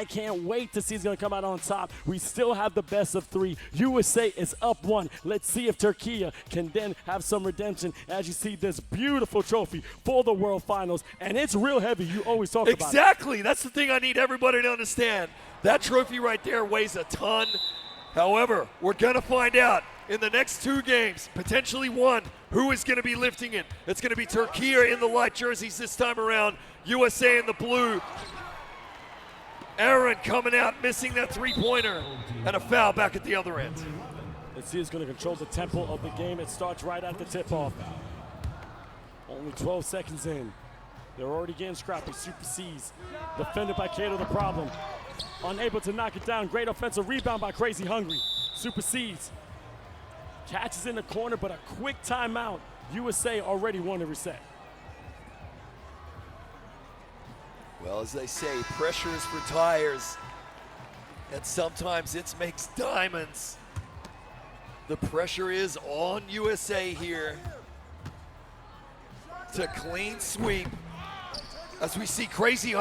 I can't wait to see who's going to come out on top. We still have the best of three. USA is up 1. Let's see if Turkey can then have some redemption as you see this beautiful trophy for the World Finals. And it's real heavy. You always talk about it. Exactly. That's the thing I need everybody to understand. That trophy right there weighs a ton. However, we're going to find out in the next 2 games, potentially 1, who is going to be lifting it. It's going to be Turkey in the light jerseys this time around, USA in the blue. Aaron coming out, missing that 3-pointer, and a foul back at the other end. Let's see who's going to control the tempo of the game. It starts right at the tip-off. Only 12 seconds in. They're already getting scrappy. Super C's, defended by 𝐤𝐫𝐞 the problem. Unable to knock it down. Great offensive rebound by �Crazy Super C's catches in the corner, but a quick timeout. USA already won the reset. Well, as they say, pressure is for tires, and sometimes it makes diamonds. The pressure is on USA here to clean sweep. As we see �Crazy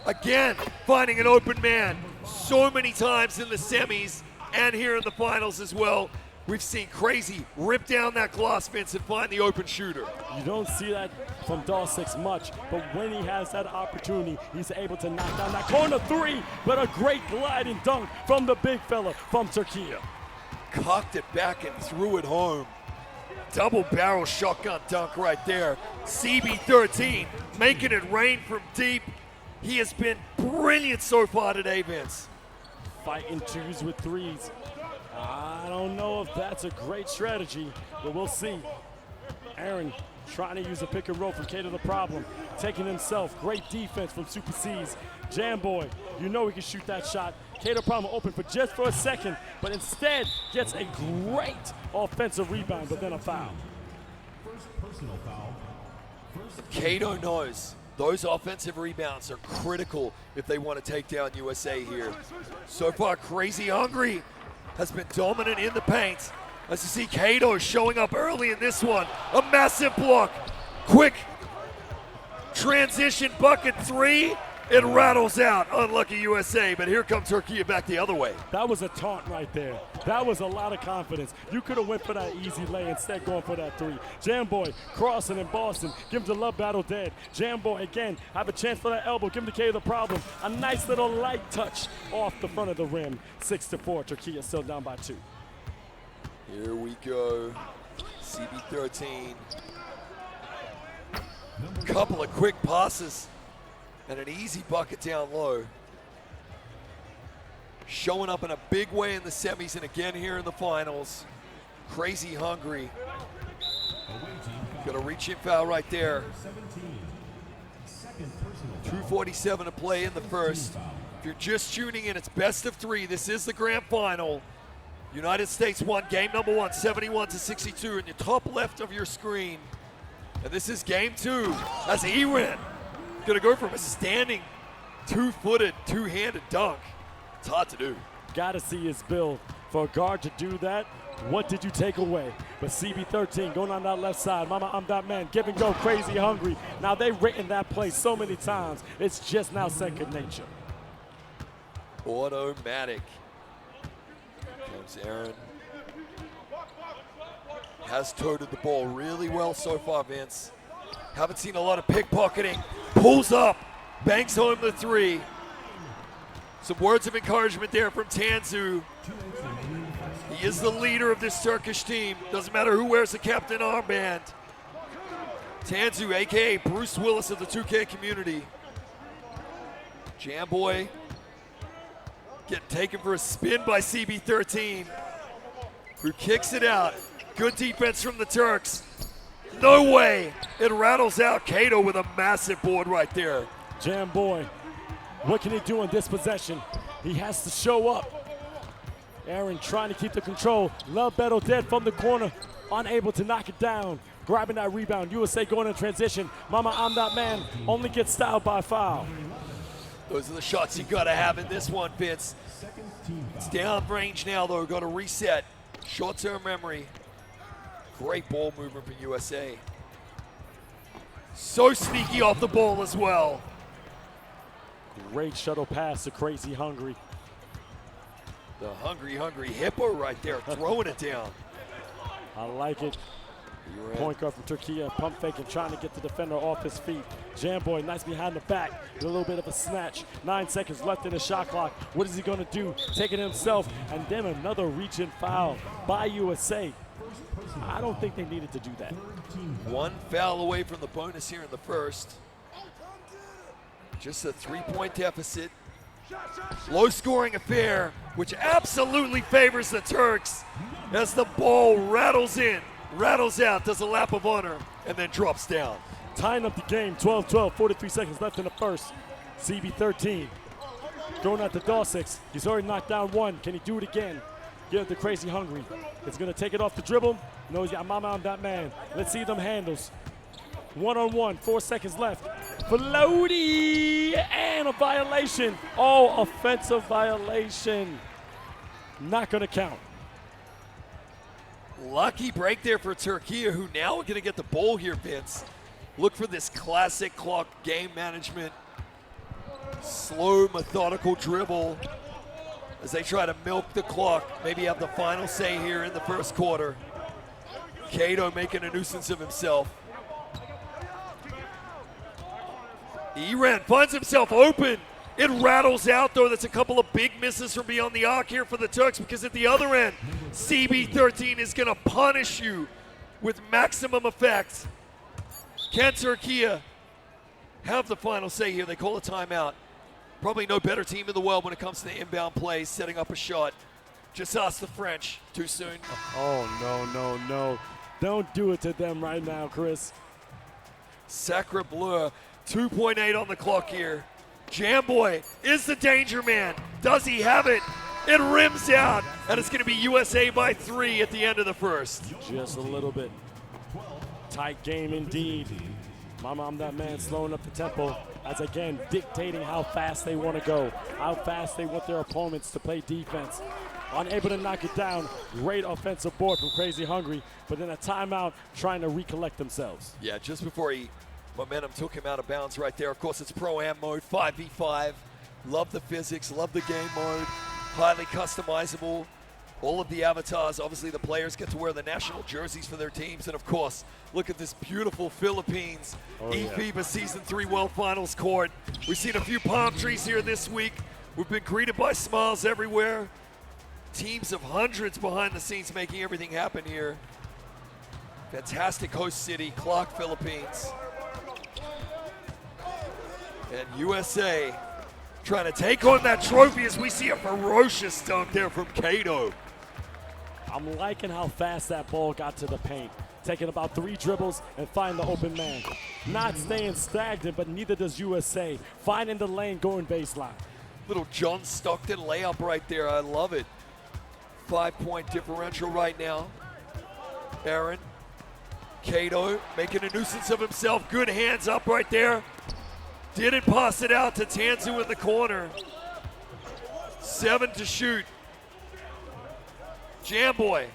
again finding an open man so many times in the semis and here in the finals as well. We've seen �Crazy rip down that glass fence and find the open shooter. You don't see that from 𝐷6 much, but when he has that opportunity, he's able to knock down that corner 3, but a great gliding dunk from the big fella from Turkey. Cocked it back and threw it home. Double barrel shotgun dunk right there. CB13 making it rain from deep. He has been brilliant so far today, Vince. Fighting 2s with 3s. I don't know if that's a great strategy, but we'll see. Aaron trying to use a pick and roll from 𝐤𝐫𝐞 the problem, taking himself. Great defense from Super C's. Jamboy, you know he can shoot that shot. 𝐤𝐫𝐞 the problem open for just for a second, but instead gets a great offensive rebound, but then a foul. First personal foul. 𝐤𝐫𝐞 knows those offensive rebounds are critical if they want to take down USA here. So far, �Crazy has been dominant in the paint. As you see 𝐤𝐫𝐞 showing up early in this one. A massive block. Quick transition bucket 3. It rattles out. Unlucky USA, but here comes Turkey back the other way. That was a taunt right there. That was a lot of confidence. You could have went for that easy lay instead going for that 3. Jamboy crossing in Boston. Give him the love battle dead. Jamboy again have a chance for that elbow. Give him the 𝐤𝐫𝐞 the problem. A nice little light touch off the front of the rim. 6-4. Turkey is still down by 2. Here we go. CB13. Couple of quick passes and an easy bucket down low. Showing up in a big way in the semis and again here in the finals. �Crazy. Got a reach-in foul right there. 2:47 to play in the first. If you're just tuning in, it's best of 3. This is the grand final. United States won game number 1, 71-62 in the top left of your screen. And this is game 2. That's 𝐸𝐸N. Gonna go from a standing, 2-footed, 2-handed dunk. It's hard to do. Gotta see his build. For a guard to do that, what did you take away? But CB13 going on that left side. Mama, I'm that man. Give and go, �Crazy. Now they've written that play so many times. It's just now second nature. Automatic. Comes Aaron. Has toted the ball really well so far, Vince. Haven't seen a lot of pickpocketing. Pulls up, banks home the 3. Some words of encouragement there from Tanzu. He is the leader of this Turkish team. Doesn't matter who wears the captain armband. Tanzu, AKA Bruce Willis of the 2K community. Jamboy getting taken for a spin by CB13, who kicks it out. Good defense from the Turks. No way. It rattles out. 𝐤𝐫𝐞 with a massive board right there. Jamboy, what can he do in this possession? He has to show up. Aaron trying to keep the control. Love battle dead from the corner. Unable to knock it down. Grabbing that rebound. USA going in transition. Mama, I'm that man. Only gets styled by foul. Those are the shots you got to have in this one, Vince. It's down range now, though. Got to reset. Short-term memory. Great ball movement for USA. So sneaky off the ball as well. Great shuttle pass to 𝐒𝐫𝐤𝐿𝐵. The hungry hippo right there, throwing it down. I like it. Point guard from Turkey, pump faking, trying to get the defender off his feet. Jamboy, nice behind the back, with a little bit of a snatch. 9 seconds left in the shot clock. What is he gonna do? Taking himself, and then another reach-in foul by USA. I don't think they needed to do that. One foul away from the bonus here in the first. Just a 3-point deficit. Low-scoring affair, which absolutely favors the Turks as the ball rattles in, rattles out, does a lap of honor, and then drops down. Tying up the game, 12-12, 43 seconds left in the first. CB13 going at the 𝐸𝐸𝐥𝐥. He's already knocked down one. Can he do it again? Give it to 𝐒𝐫𝐤𝐵. It's gonna take it off the dribble. No, he's got mama on that man. Let's see them handles. One-on-one, 4 seconds left. Floaty, and a violation. Oh, offensive violation. Not gonna count. Lucky break there for Turkey, who now are gonna get the ball here, Vince. Look for this classic clock game management. Slow, methodical dribble as they try to milk the clock. Maybe have the final say here in the first quarter. 𝐞𝐫𝐞 making a nuisance of himself. 𝐸𝐴N finds himself open. It rattles out, though. That's a couple of big misses from beyond the arc here for the Turks, because at the other end, CB13 is going to punish you with maximum effect. Can Turkey have the final say here? They call a timeout. Probably no better team in the world when it comes to the inbound plays, setting up a shot. Just ask the French. Too soon. Oh, no. Don't do it to them right now, Chris. Sacre bleu. 2.8 on the clock here. Jamboy is the danger man. Does he have it? It rims out, and it's going to be USA by 3 at the end of the first. Just a little bit. Tight game indeed. I'm that man slowing up the tempo as, again, dictating how fast they want to go, how fast they want their opponents to play defense. Unable to knock it down. Great offensive board from 𝐒𝐫𝐤𝐵, but then a timeout trying to recollect themselves. Yeah, just before momentum took him out of bounds right there. Of course, it's Pro-Am mode, 5v5. Love the physics, love the game mode. Highly customizable. All of the avatars, obviously the players get to wear the national jerseys for their teams. And of course, look at this beautiful Philippines eFIBA Season 3 World Finals court. We've seen a few palm trees here this week. We've been greeted by smiles everywhere. Teams of hundreds behind the scenes making everything happen here. Fantastic host city, Clark, Philippines. And USA trying to take on that trophy as we see a ferocious dunk there from 𝐞𝐫𝐞. I'm liking how fast that ball got to the paint. Taking about 3 dribbles and find the open man. Not staying stagnant, but neither does USA. Finding the lane, going baseline. Little John Stockton layup right there. I love it. 5-point differential right now. Aaron, 𝐞𝐫𝐞 making a nuisance of himself. Good hands up right there. Didn't pass it out to Tanzu in the corner. 7 to shoot. Jamboy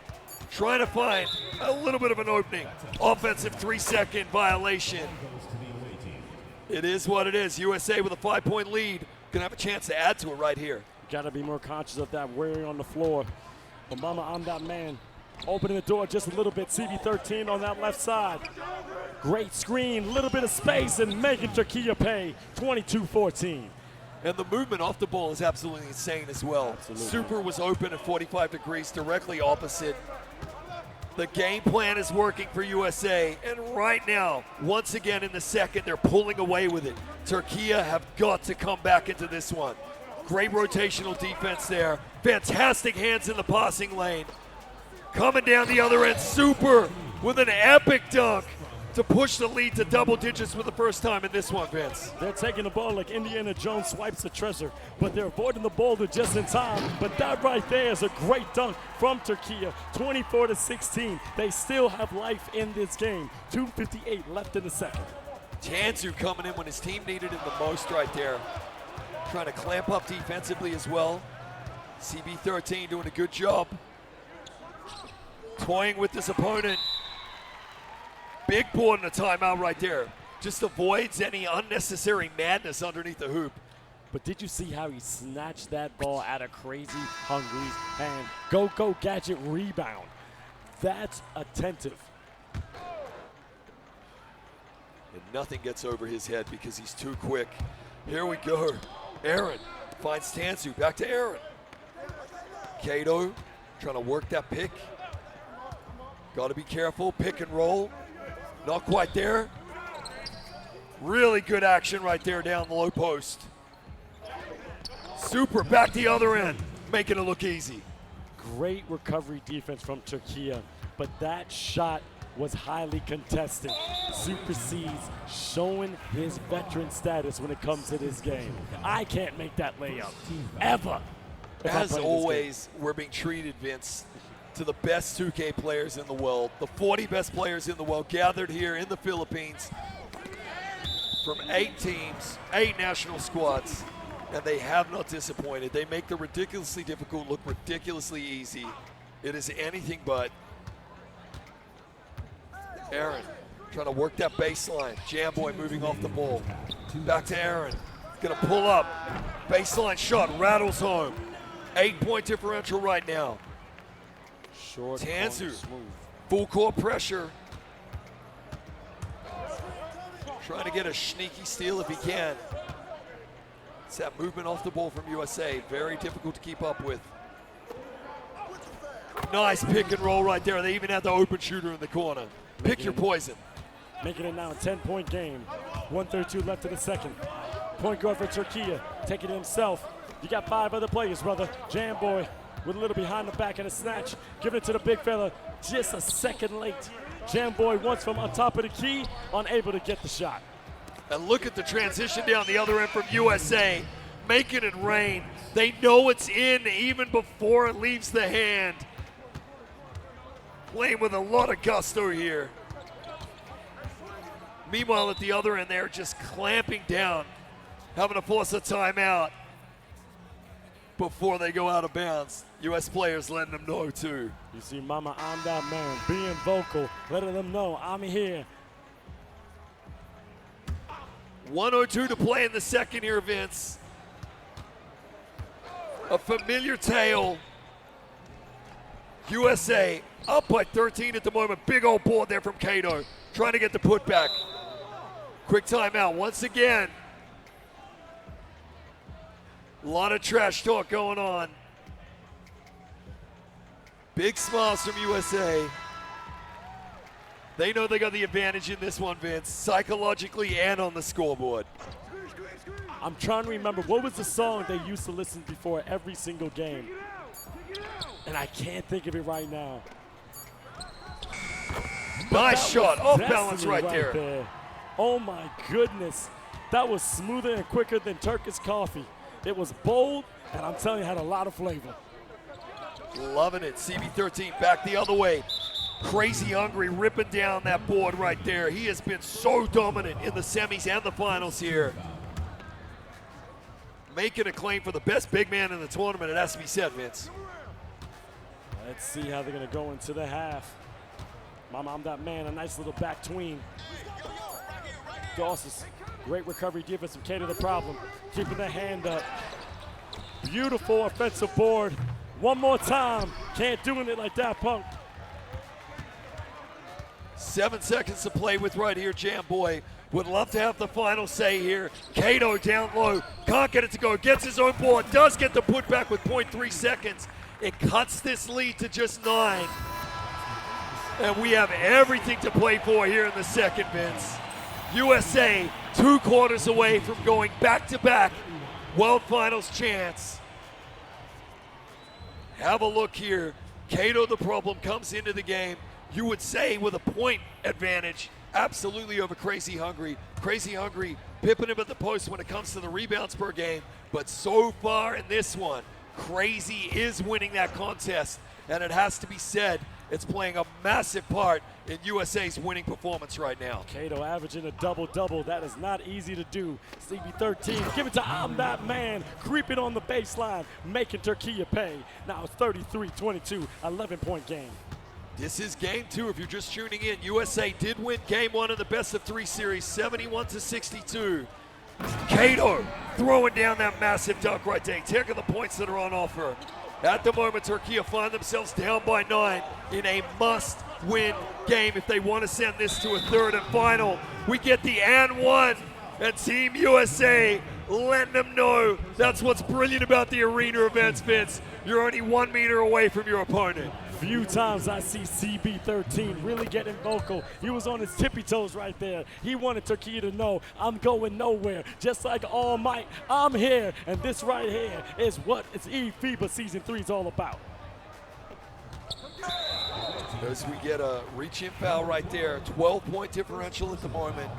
trying to find a little bit of an opening. Offensive 3-second violation. It is what it is. USA with a 5-point lead. Gonna have a chance to add to it right here. Got to be more conscious of that wearing on the floor. But I'm that man. Opening the door just a little bit. CB13 on that left side. Great screen, little bit of space, and making Turkey pay. 22-14. And the movement off the ball is absolutely insane as well. Absolutely. Super was open at 45 degrees, directly opposite. The game plan is working for USA, and right now, once again in the second, they're pulling away with it. Turkey have got to come back into this one. Great rotational defense there. Fantastic hands in the passing lane. Coming down the other end, Super with an epic dunk to push the lead to double digits for the first time in this one, Vince. They're taking the ball like Indiana Jones swipes the treasure, but they're avoiding the boulder just in time. But that right there is a great dunk from Turkey, 24-16. They still have life in this game. 2:58 left in the second. Tanzu coming in when his team needed him the most right there. Trying to clamp up defensively as well. CB13 doing a good job. Toying with this opponent. Big board and a timeout right there. Just avoids any unnecessary madness underneath the hoop. But did you see how he snatched that ball out of Crazy Hungry's hand? Go gadget rebound. That's attentive. And nothing gets over his head because he's too quick. Here we go. Aaron finds Tansu. Back to Aaron. 𝐤𝐫𝐞 trying to work that pick. Got to be careful. Pick and roll. Not quite there. Really good action right there down the low post. Super. Back the other end. Making it look easy. Great recovery defense from Turquia, but that shot was highly contested. Super C's showing his veteran status when it comes to this game. I can't make that layup, ever. As always, we're being treated, Vince, to the best 2K players in the world. The 40 best players in the world gathered here in the Philippines from 8 teams, 8 national squads, and they have not disappointed. They make the ridiculously difficult look ridiculously easy. It is anything but. Aaron trying to work that baseline. Jamboy moving off the ball. Back to Aaron. Gonna pull up. Baseline shot, rattles home. 8-point differential right now. Short Tansu, smooth. full court pressure. Trying to get a sneaky steal if he can. It's that movement off the ball from USA. Very difficult to keep up with. Nice pick and roll right there. They even had the open shooter in the corner. Pick your poison. Making it now a 10-point game. 1:32 left in the second. Point guard for Turquia, taking it himself. You got 5 other players, brother. Jamboy with a little behind the back and a snatch. Giving it to the big fella just a second late. Jamboy once from on top of the key, unable to get the shot. And look at the transition down the other end from USA, making it rain. They know it's in even before it leaves the hand. Playing with a lot of gusto here. Meanwhile, at the other end, they're just clamping down, having to force a timeout before they go out of bounds. U.S. players letting them know, too. You see, Mama, I'm that man, being vocal, letting them know I'm here. 1:02 to play in the second here, Vince. A familiar tale. USA up by 13 at the moment. Big old board there from 𝐤𝐫𝐞. Trying to get the putback. Quick timeout once again. A lot of trash talk going on. Big smiles from USA. They know they got the advantage in this one, Vince, psychologically and on the scoreboard. I'm trying to remember, what was the song they used to listen before every single game? And I can't think of it right now. Nice shot, off Destiny balance right there. Oh my goodness. That was smoother and quicker than Turkish coffee. It was bold, and I'm telling you, it had a lot of flavor. Loving it. CB13 back the other way. Crazy Hungry ripping down that board right there. He has been so dominant in the semis and the finals here. Making a claim for the best big man in the tournament, it has to be said, Vince. Let's see how they're going to go into the half. Mama, I'm that man, a nice little back tween. Dawson's great recovery defense from 𝐤𝐫𝐞 the problem. Keeping the hand up. Beautiful offensive board. One more time. Can't do it like that, Punk. 7 seconds to play with right here, Jamboy. Would love to have the final say here. 𝐤𝐫𝐞 down low. Can't get it to go. Gets his own board. Does get the putback with 0.3 seconds. It cuts this lead to just 9. And we have everything to play for here in the second, Vince. USA 2 quarters away from going back-to-back World Finals chance. Have a look here. 𝐤𝐫𝐞 the problem comes into the game, you would say, with a point advantage, absolutely over Crazy Hungry. Crazy Hungry pipping him at the post when it comes to the rebounds per game, but so far in this one, Crazy is winning that contest, and it has to be said, it's playing a massive part in USA's winning performance right now. 𝐤𝐫𝐞 averaging a double-double. That is not easy to do. CB13, give it to I'm that man, creeping on the baseline, making Turquia pay. Now it's 33-22, 11-point game. This is game 2 if you're just tuning in. USA did win game 1 of the best of 3 series, 71-62. 𝐤𝐫𝐞 throwing down that massive dunk right there, taking the points that are on offer. At the moment, Turkey find themselves down by 9 in a must-win game if they want to send this to a third and final. We get the and one, and Team USA letting them know that's what's brilliant about the arena events, Vince. You're only 1 meter away from your opponent. Few times I see CB13 really getting vocal. He was on his tippy toes right there. He wanted Turkey to know, I'm going nowhere. Just like All Might, I'm here. And this right here is what it's eFIBA Season 3 is all about. As we get a reach-in foul right there, 12-point differential at the moment.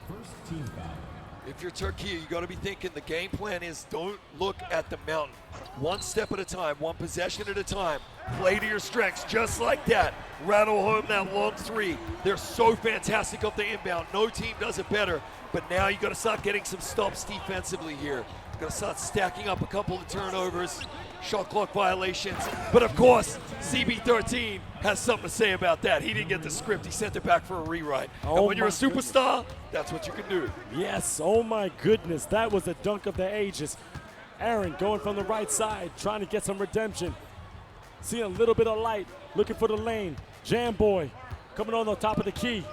First team foul. If you're Turkey, you got to be thinking the game plan is don't look at the mountain. One step at a time, one possession at a time. Play to your strengths, just like that. Rattle home that long three. They're so fantastic off the inbound. No team does it better. But now you got to start getting some stops defensively here. Got to start stacking up a couple of turnovers, shot clock violations. But of course, CB13 has something to say about that. He didn't get the script. He sent it back for a rewrite. And when you're a superstar, that's what you can do. Yes, oh my goodness, that was a dunk of the ages. Aaron going from the right side, trying to get some redemption. Seeing a little bit of light, looking for the lane. Jam Boy coming on the top of the key.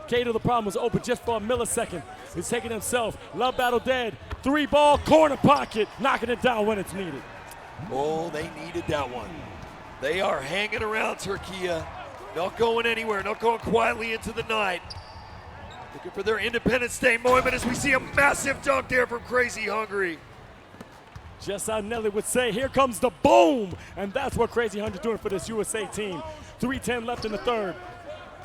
𝐸_the problem was open just for a millisecond. He's taking himself. Love battle dead. 3-ball, corner pocket, knocking it down when it's needed. Oh, they needed that one. They are hanging around Turkey, not going anywhere, not going quietly into the night. Looking for their Independence Day moment as we see a massive dunk there from 𝐒𝐿𝐴_Hungry. Just how Nelly would say, here comes the boom! And that's what 𝐒𝐿𝐴_Hungry doing for this USA team. 3:10 left in the third.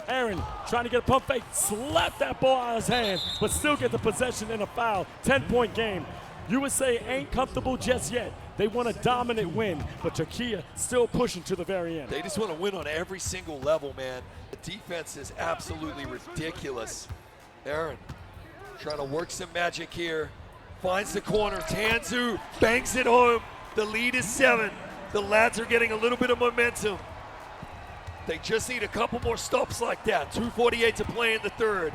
Aaron trying to get a pump fake, slap that ball out of his hand, but still get the possession and a foul. 10-point game. USA ain't comfortable just yet. They want a dominant win, but Turkey still pushing to the very end. They just want to win on every single level, man. The defense is absolutely ridiculous. Aaron trying to work some magic here. Finds the corner. 𝐇𝐞𝐫𝐞 banks it home. The lead is 7. The lads are getting a little bit of momentum. They just need a couple more stops like that. 2:48 to play in the third.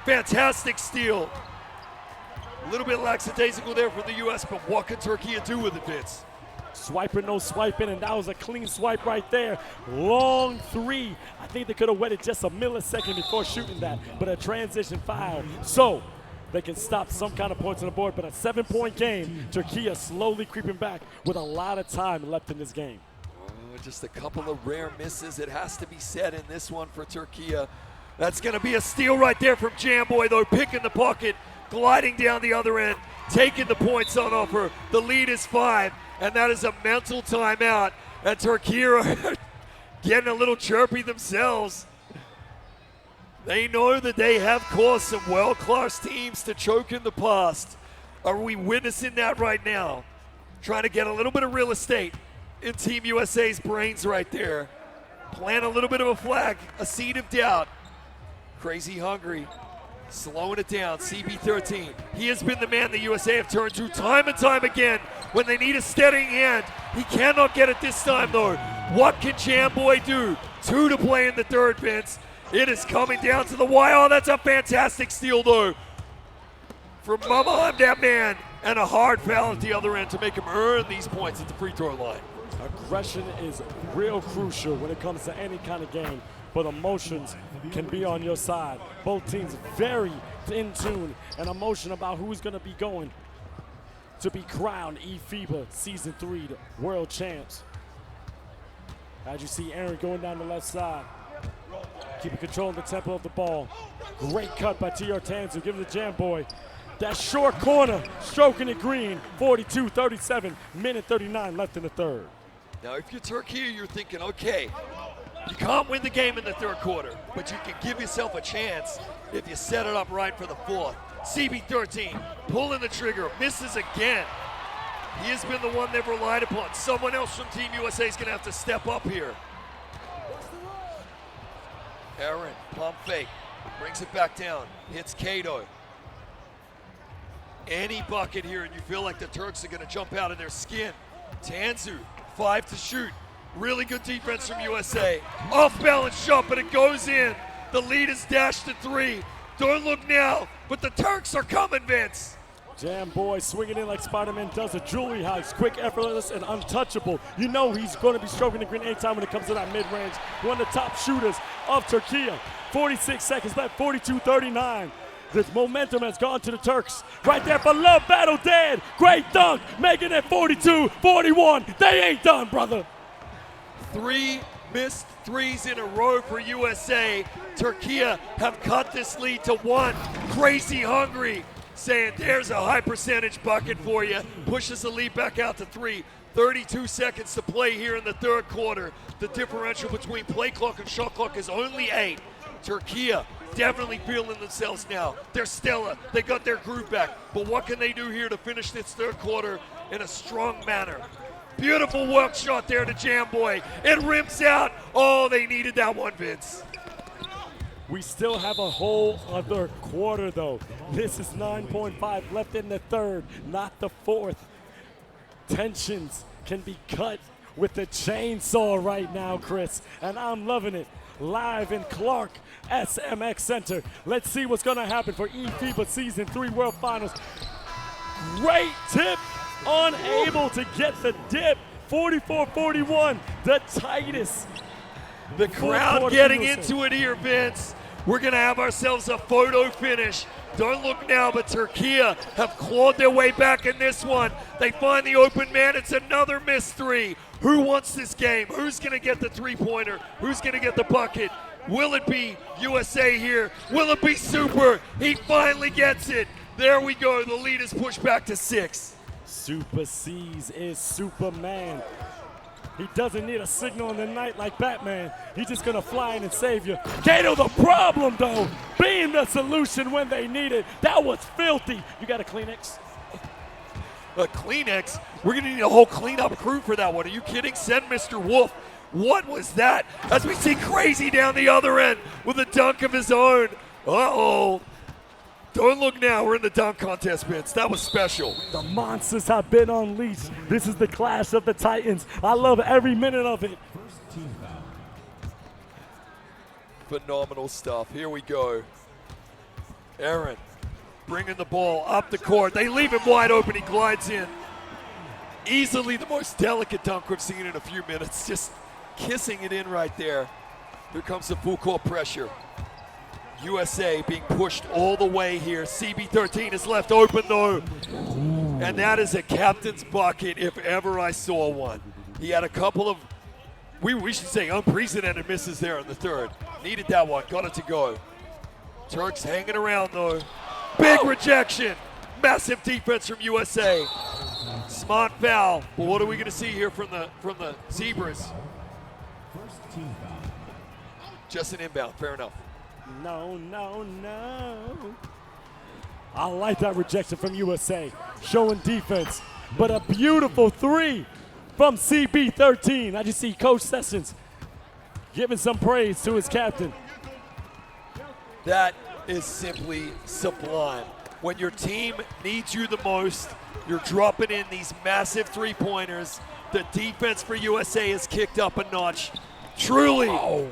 Fantastic steal. A little bit lackadaisical there from the U.S., but what can Turkey do with it, Vince? Swiper, no swiping, and that was a clean swipe right there. Long three. I think they could have waited just a millisecond before shooting that, but a transition foul. So they can stop some kind of points on the board, but a 7-point game. Turkey slowly creeping back with a lot of time left in this game. Oh, just a couple of rare misses, it has to be said, in this one for Turkey. That's going to be a steal right there from Jam Boy, though, picking the pocket, gliding down the other end, taking the points on offer. The lead is 5, and that is a mental timeout. And Turkey are getting a little chirpy themselves. They know that they have caused some world-class teams to choke in the past. Are we witnessing that right now? Trying to get a little bit of real estate in Team USA's brains right there. Plant a little bit of a flag, a seed of doubt. 𝐒𝐿𝐴_Hungry slowing it down. CB13, he has been the man the USA have turned to time and time again when they need a steadying hand. He cannot get it this time, though. What can Jam Boy do? 2 to play in the third, Vince. It is coming down to the wire. Oh, that's a fantastic steal, though, from Mama, I'm that man. And a hard foul at the other end to make him earn these points at the free throw line. Aggression is real crucial when it comes to any kind of game, but emotions can be on your side. Both teams very in tune and emotion about who's going to be going to be crowned eFIBA Season 3 world champs. As you see Aaron going down the left side, keeping control of the tempo of the ball. Great cut by 𝐸𝐴_Hungry, giving the Jam Boy that short corner, stroking it green. 42-37, minute 39 left in the third. Now, if you're Turkey, you're thinking, okay, you can't win the game in the third quarter, but you can give yourself a chance if you set it up right for the fourth. CB13 pulling the trigger, misses again. He has been the one they've relied upon. Someone else from Team USA is going to have to step up here. Aaron, pump fake, brings it back down, hits 𝐸𝐴_Hungry. Any bucket here, and you feel like the Turks are going to jump out of their skin. 𝐇𝐞𝐫𝐞, 5 to shoot. Really good defense from USA. Off balance shot, but it goes in. The lead is dashed to 3. Don't look now, but the Turks are coming, Vince. Jam Boy swinging in like Spider-Man does a jewelry house. Quick, effortless, and untouchable. You know he's going to be stroking the green anytime when it comes to that mid-range. One of the top shooters of Turkey. 46 seconds left, 42-39. This momentum has gone to the Turks. Right there for Love Battle Dead. Great dunk, making it 42-41. They ain't done, brother. 3 missed threes in a row for USA. Turkey have cut this lead to 1. Crazy hungry, saying there's a high percentage bucket for you. Pushes the lead back out to 3. 32 seconds to play here in the third quarter. The differential between play clock and shot clock is only 8. Turkey definitely feeling themselves now. They're stellar. They got their groove back. But what can they do here to finish this third quarter in a strong manner? Beautiful work shot there to Jam Boy. It rims out. Oh, they needed that one, Vince. We still have a whole other quarter, though. This is 9.5 left in the third, not the fourth. Tensions can be cut with the chainsaw right now, Chris, and I'm loving it. Live in Clark SMX Center. Let's see what's going to happen for eFIBA Season 3 World Finals. Great tip, unable to get the dip. 44-41, the tightest. The crowd getting into it here, Vince. We're going to have ourselves a photo finish. Don't look now, but Turkey have clawed their way back in this one. They find the open man. It's another missed 3. Who wants this game? Who's going to get the three-pointer? Who's going to get the bucket? Will it be USA here? Will it be Super? He finally gets it. There we go. The lead is pushed back to 6. Super C's is Superman. He doesn't need a signal in the night like Batman. He's just gonna fly in and save you. Kato the problem though, being the solution when they need it. That was filthy. You got a Kleenex? A Kleenex? We're gonna need a whole cleanup crew for that one. Are you kidding? Send Mr. Wolf. What was that? As we see Crazy down the other end with a dunk of his own. Uh-oh. Don't look now, we're in the dunk contest, Vince. That was special. The monsters have been unleashed. This is the clash of the Titans. I love every minute of it. First team foul. Phenomenal stuff. Here we go. Aaron bringing the ball up the court. They leave him wide open. He glides in. Easily the most delicate dunk we've seen in a few minutes. Just kissing it in right there. Here comes the full court pressure. USA being pushed all the way here. CB13 is left open though. And that is a captain's bucket if ever I saw one. He had a couple of, we should say, unprecedented misses there in the third. Needed that one, got it to go. Turks hanging around though. Big rejection. Massive defense from USA. Smart foul. But what are we gonna see here from the Zebras? First team foul. Just an inbound, fair enough. No, no, no. I like that rejection from USA, showing defense. But a beautiful 3 from CB13. I just see Coach Sessions giving some praise to his captain. That is simply sublime. When your team needs you the most, you're dropping in these massive three-pointers. The defense for USA is kicked up a notch. Truly,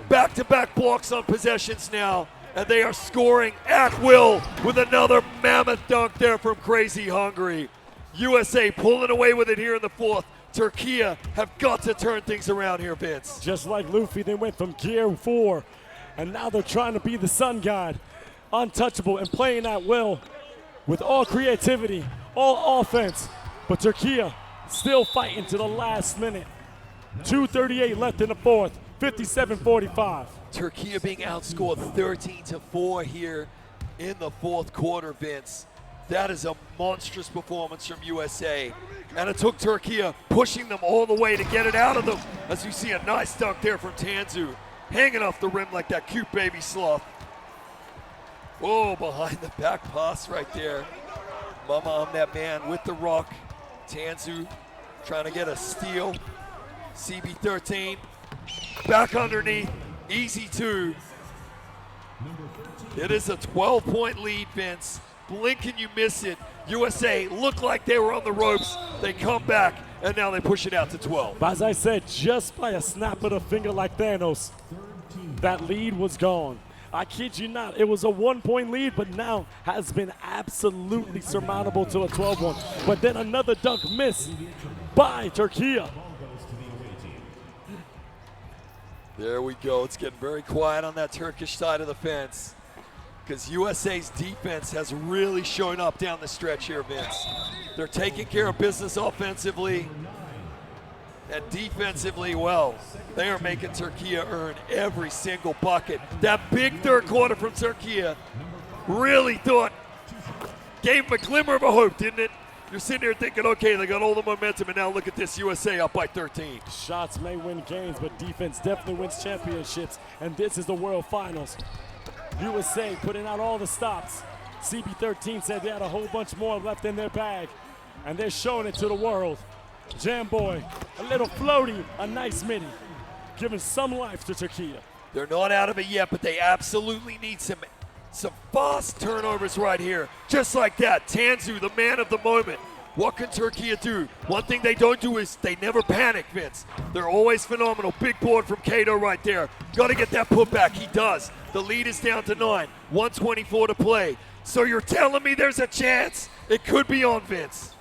back-to-back blocks on possessions now, and they are scoring at will with another mammoth dunk there from Crazy Hungry. USA pulling away with it here in the fourth. Turkey have got to turn things around here, Vince. Just like Luffy, they went from Gear 4, and now they're trying to be the Sun God. Untouchable and playing at will with all creativity, all offense. But Turkey still fighting to the last minute. 2:38 left in the fourth. 57-45. Turkey being outscored 13-4 here in the fourth quarter, Vince. That is a monstrous performance from USA. And it took Turkey pushing them all the way to get it out of them. As you see a nice dunk there from Tanzu, hanging off the rim like that cute baby sloth. Oh, behind the back pass right there. Mama, I'm that man with the rock. Tanzu trying to get a steal. CB13. Back underneath, easy 2. It is a 12-point lead, Vince. Blink and you miss it. USA look like they were on the ropes. They come back, and now they push it out to 12. As I said, just by a snap of the finger like Thanos, that lead was gone. I kid you not, it was a 1-point lead, but now has been absolutely surmountable to a 12-1. But then another dunk miss by Turkey. There we go. It's getting very quiet on that Turkish side of the fence because USA's defense has really shown up down the stretch here, Vince. They're taking care of business offensively and defensively well. They are making Turkey earn every single bucket. That big third quarter from Turkey really gave them a glimmer of a hope, didn't it? You're sitting here thinking, okay, they got all the momentum, and now look at this, USA up by 13. Shots may win games, but defense definitely wins championships, and this is the World Finals. USA putting out all the stops. CB13 said they had a whole bunch more left in their bag, and they're showing it to the world. Jam Boy, a little floaty, a nice midi, giving some life to Turkey. They're not out of it yet, but they absolutely need some fast turnovers right here. Just like that, Tanzu, the man of the moment. What can Turkey do? One thing they don't do is they never panic, Vince. They're always phenomenal. Big board from 𝐞𝐫𝐞 right there. Got to get that putback. He does. The lead is down to 9. 1:24 to play. So you're telling me there's a chance it could be on, Vince?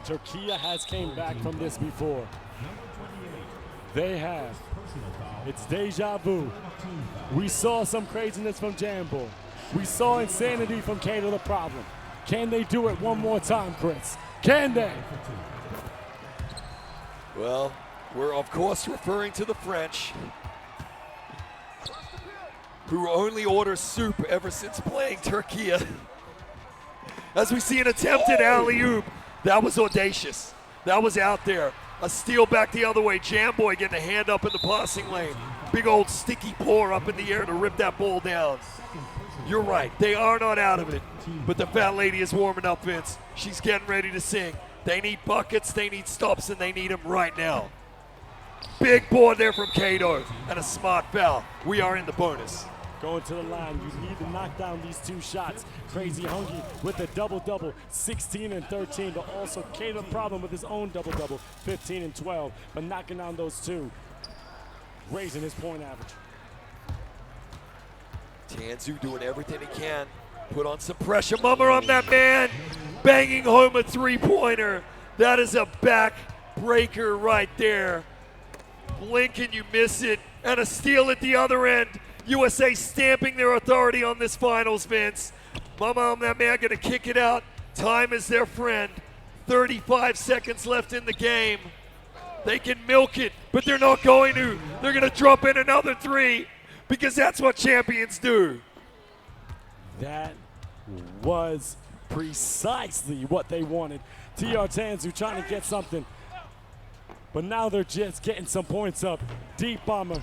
Turkey has came back from this before. They have. It's deja vu. We saw some craziness from Jambo. We saw insanity from 𝐶 the Problem. Can they do it one more time, Chris? Can they? Well, we're of course referring to the French, who only order soup ever since playing Turkey. As we see an attempted alley-oop, that was audacious. That was out there. A steal back the other way. Jamboy getting a hand up in the passing lane. Big old sticky pour up in the air to rip that ball down. You're right, they are not out of it. But the fat lady is warming up, Vince. She's getting ready to sing. They need buckets, they need stops, and they need them right now. Big board there from 𝐶𝐞𝐫𝐞, and a smart foul. We are in the bonus. Going to the line, you need to knock down these 2 shots. Crazy Hungry with a double-double, 16 and 13, but also 𝐶 the Problem with his own double-double, 15 and 12, but knocking down those 2, raising his point average. Tanzu doing everything he can. Put on some pressure. Mummer on that man. Banging home a 3-pointer. That is a back-breaker right there. Blink and you miss it. And a steal at the other end. USA stamping their authority on this finals, Vince. Mama on that man going to kick it out. Time is their friend. 35 seconds left in the game. They can milk it, but they're not going to. They're going to drop in another 3 because that's what champions do. That was precisely what they wanted. TR Tanzu trying to get something, but now they're just getting some points up. Deep bomber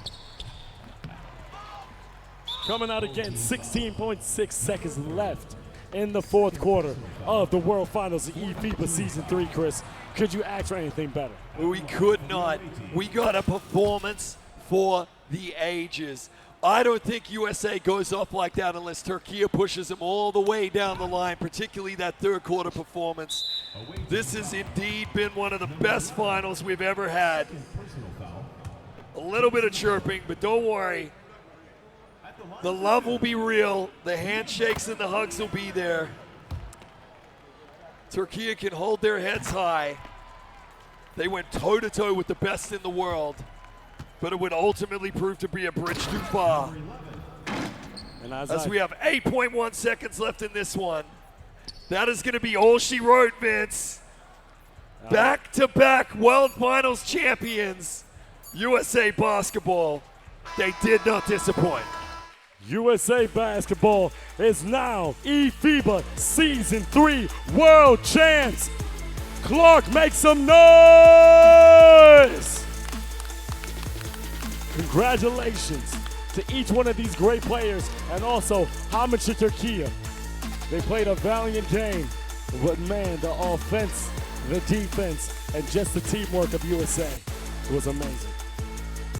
coming out again. 16.6 seconds left in the 4th quarter of the World Finals of eFIBA Season 3, Chris. Could you ask for anything better? We could not. We got a performance for the ages. I don't think USA goes off like that unless Turkey pushes them all the way down the line, particularly that 3rd quarter performance. This has indeed been one of the best finals we've ever had. A little bit of chirping, but don't worry. The love will be real. The handshakes and the hugs will be there. Turkey can hold their heads high. They went toe-to-toe with the best in the world, but it would ultimately prove to be a bridge too far. And as we have 8.1 seconds left in this one. That is going to be all she wrote, Vince. Back-to-back World Finals champions, USA Basketball. They did not disappoint. USA Basketball is now eFIBA Season 3 World Champs. Clark, make some noise! Congratulations to each one of these great players, and also homage to Turkey. They played a valiant game, but man, the offense, the defense, and just the teamwork of USA was amazing.